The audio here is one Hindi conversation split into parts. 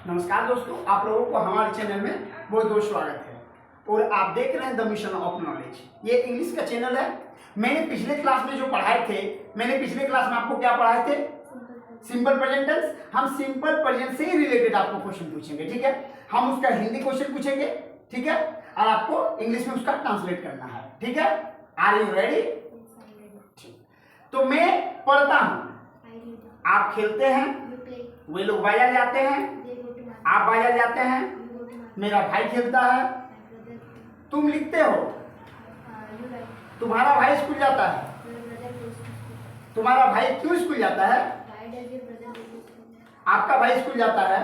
नमस्कार दोस्तों, आप लोगों को हमारे चैनल में बहुत बहुत स्वागत है और आप देख रहे हैं द मिशन ऑफ नॉलेज। ये इंग्लिश का चैनल है। मैंने पिछले क्लास में जो पढ़ाए थे, पिछले क्लास में आपको क्या पढ़ाए थे? Simple present tense. हम सिंपल प्रेजेंट से ही रिलेटेड आपको क्वेश्चन पूछेंगे, ठीक है। हम उसका हिंदी क्वेश्चन पूछेंगे, ठीक है, और आपको इंग्लिश में उसका ट्रांसलेट करना है, ठीक है। Are you ready? तो मैं पढ़ता हूँ, आप खेलते हैं, वे लोग बाजार जाते हैं, आप बाजार जाते हैं, मेरा भाई खेलता है, तुम लिखते हो, तुम्हारा भाई स्कूल जाता है। तुम्हारा भाई क्यों स्कूल जाता है? आपका भाई स्कूल जाता है।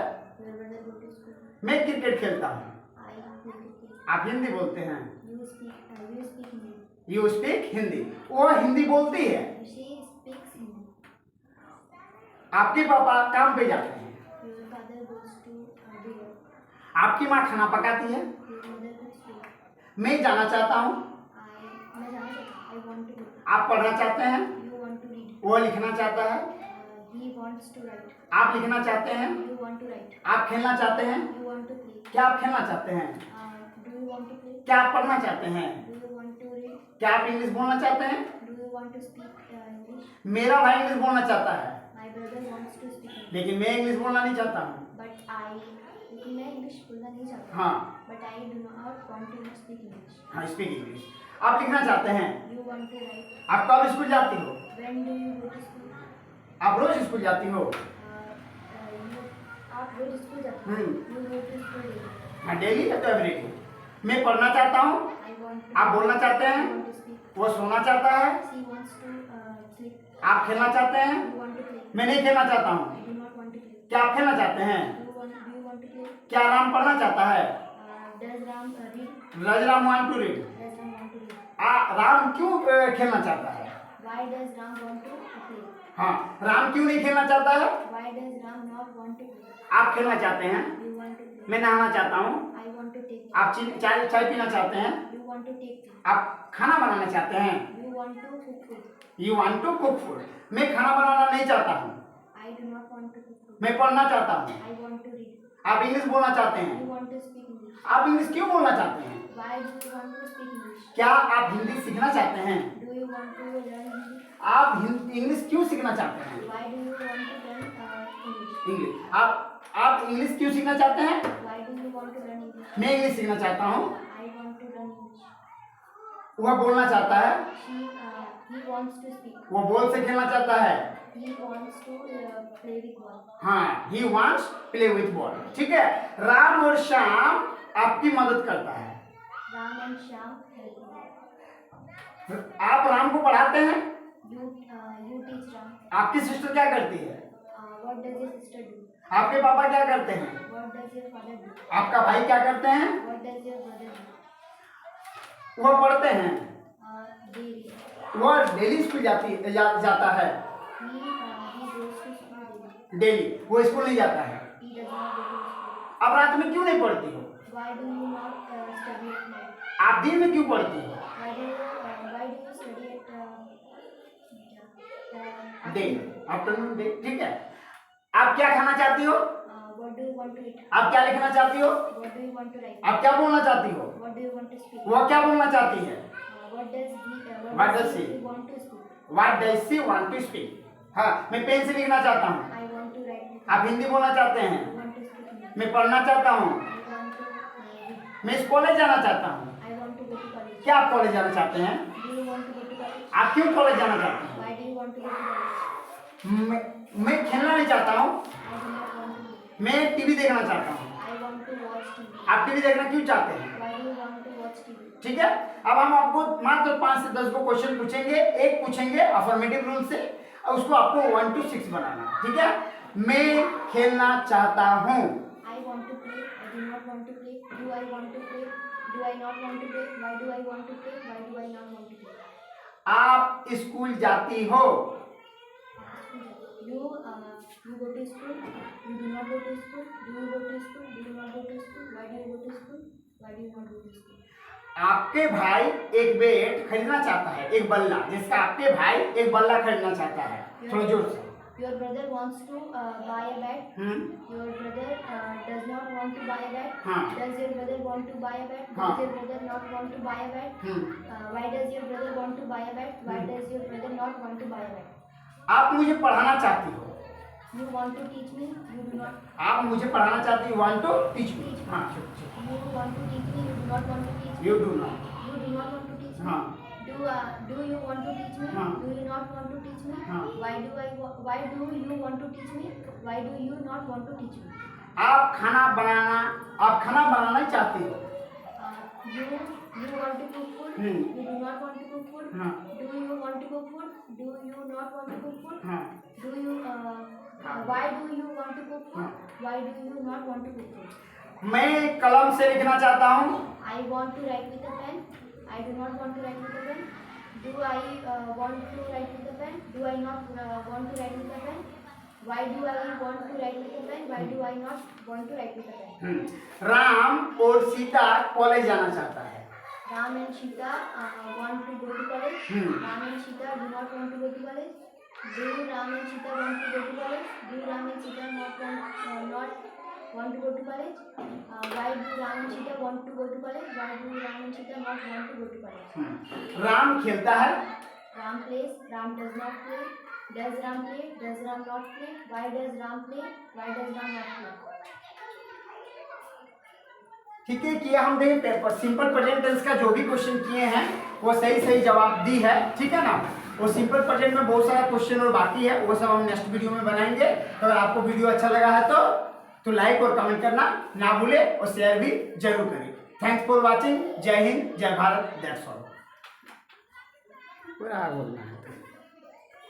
मैं क्रिकेट खेलता हूँ। आप हिंदी बोलते हैं। You speak Hindi. वो हिंदी बोलती है। आपके पापा काम पे जाते हैं। आपकी माँ खाना पकाती है। मैं जाना चाहता हूँ। आप पढ़ना चाहते हैं। वो लिखना चाहता है। आप लिखना चाहते हैं। आप खेलना चाहते हैं। क्या आप खेलना चाहते हैं? क्या आप पढ़ना चाहते हैं? क्या आप इंग्लिश बोलना चाहते हैं? मेरा भाई इंग्लिश बोलना चाहता है, लेकिन मैं इंग्लिश बोलना नहीं चाहता हूँ। हाँ, हाँ, स्पीक इंग्लिश। आप लिखना चाहते हैं। आप कब स्कूल जाती हो? आप रोज स्कूल जाती हो। हाँ, डेली या तो एवरीडे। मैं पढ़ना चाहता हूँ। आप बोलना चाहते हैं। वो सोना चाहता है। आप खेलना चाहते हैं। मैं नहीं खेलना चाहता हूँ। क्या आप खेलना चाहते हैं? क्या राम पढ़ना चाहता है? Does Ram want to read? Ram क्यों खेलना चाहता है? हाँ, राम क्यों नहीं खेलना चाहता है? आप खेलना चाहते हैं। मैं नहाना चाहता हूँ। आप चाय पीना चाहते हैं। आप खाना बनाना चाहते हैं। You want to cook food. मैं खाना बनाना नहीं चाहता हूँ। मैं पढ़ना चाहता हूँ। आप इंग्लिश बोलना चाहते हैं। आप इंग्लिश क्यों बोलना चाहते हैं? क्या आप हिंदी सीखना चाहते हैं? आप इंग्लिश क्यों सीखना चाहते हैं? इंग्लिश। आप इंग्लिश क्यों सीखना चाहते हैं? मैं इंग्लिश सीखना चाहता हूँ। वह बोलना चाहता है। वो बॉल से खेलना चाहता है। हाँ, he wants play with ball। ठीक है। राम और श्याम आपकी मदद करता है। आप राम को पढ़ाते हैं। आपकी सिस्टर क्या करती है? आपके पापा क्या करते हैं? आपका भाई क्या करते हैं? वह पढ़ते हैं। वह डेली स्कूल जाता है। डेली वो स्कूल नहीं जाता है। अब रात में क्यों नहीं पढ़ती हो? आप दिन में क्यों पढ़ती हो? Day, afternoon day. ठीक है। आप क्या खाना चाहती हो? आप क्या लिखना चाहती हो? आप क्या बोलना चाहती हो? वो क्या बोलना चाहती है? What does she want to speak? हाँ, मैं पेन से लिखना चाहता हूँ। आप हिंदी बोलना चाहते हैं। मैं पढ़ना चाहता हूँ। मैं इस कॉलेज जाना चाहता हूँ। क्या आप कॉलेज जाना चाहते हैं? आप क्यों कॉलेज जाना चाहते हैं? मैं खेलना नहीं चाहता हूँ। मैं टीवी देखना चाहता हूँ। आप टीवी देखना क्यों चाहते हैं? ठीक है। अब हम आपको मात्र 5 से 10 को क्वेश्चन पूछेंगे। एक पूछेंगे अफर्मेटिव रूल से, और उसको आपको 1 to 6 बनाना, ठीक है। मैं खेलना चाहता हूँ। आप स्कूल जाती हो। आपके भाई एक बैट खरीदना चाहता है, एक बल्ला, जिसका आपके भाई एक बल्ला खरीदना चाहता है। थोड़ा जोर से। Your brother wants to buy a bat. Your brother does not want to buy a bat. Does your brother want to buy a bat? Does your brother not want to buy a bat? Why does your brother want to buy a bat? Why does your brother not want to buy a bat? आप मुझे पढ़ाना चाहती हो। You want to teach me? You do not. आप मुझे पढ़ाना चाहती हो, want to teach me। हाँ, You want to teach me? You do not want to teach me. You do not। You do not want to teach me. हाँ। Do you want to teach me? Do you not want to teach me? Why do you want to teach me? Why do you not want to teach me? आप खाना बनाना चाहती हो। You want to cook food? You do not want to cook food? Do you want to cook food? Do you not want to cook food? Do you why do you want to cook food? Why do you not want to cook food? मैं कलम से लिखना चाहता हूँ। I want to write with a pen. I do not want to write with a pen. Do I want to write with a pen? Do I not want to write with a pen? Why do I want to write with a pen? Why do I not want to write with a pen? Ram और सीता कॉलेज जाना चाहता है। Ram and Sita want to go to college. Ram and Sita do not want to go to college. Do Ram and Sita want to go to college? Do Ram and Sita not want to go to college? Why do Ram and Sita want to go to college? Why do Ram and Sita not want to go to college? Ram खेलता है। Ram plays. Ram does not play. Does Ram play? Does Ram not play? Why does Ram play? Why does Ram not play? ठीक है, किया हमने पेपर सिंपल प्रेजेंट टेंस का जो भी क्वेश्चन किए हैं वो सही जवाब दी है। ठीक है ना। वो सिंपल प्रेजेंट में बहुत सारा क्वेश्चन और बाकी है, वो सब हम नेक्स्ट वीडियो में बनाएंगे। तो अगर आपको वीडियो अच्छा लगा है तो लाइक और कमेंट करना ना भूले और शेयर भी जरूर करें। Thanks for watching. जय हिंद, जय भारत। That's all. पूरा बोलना है।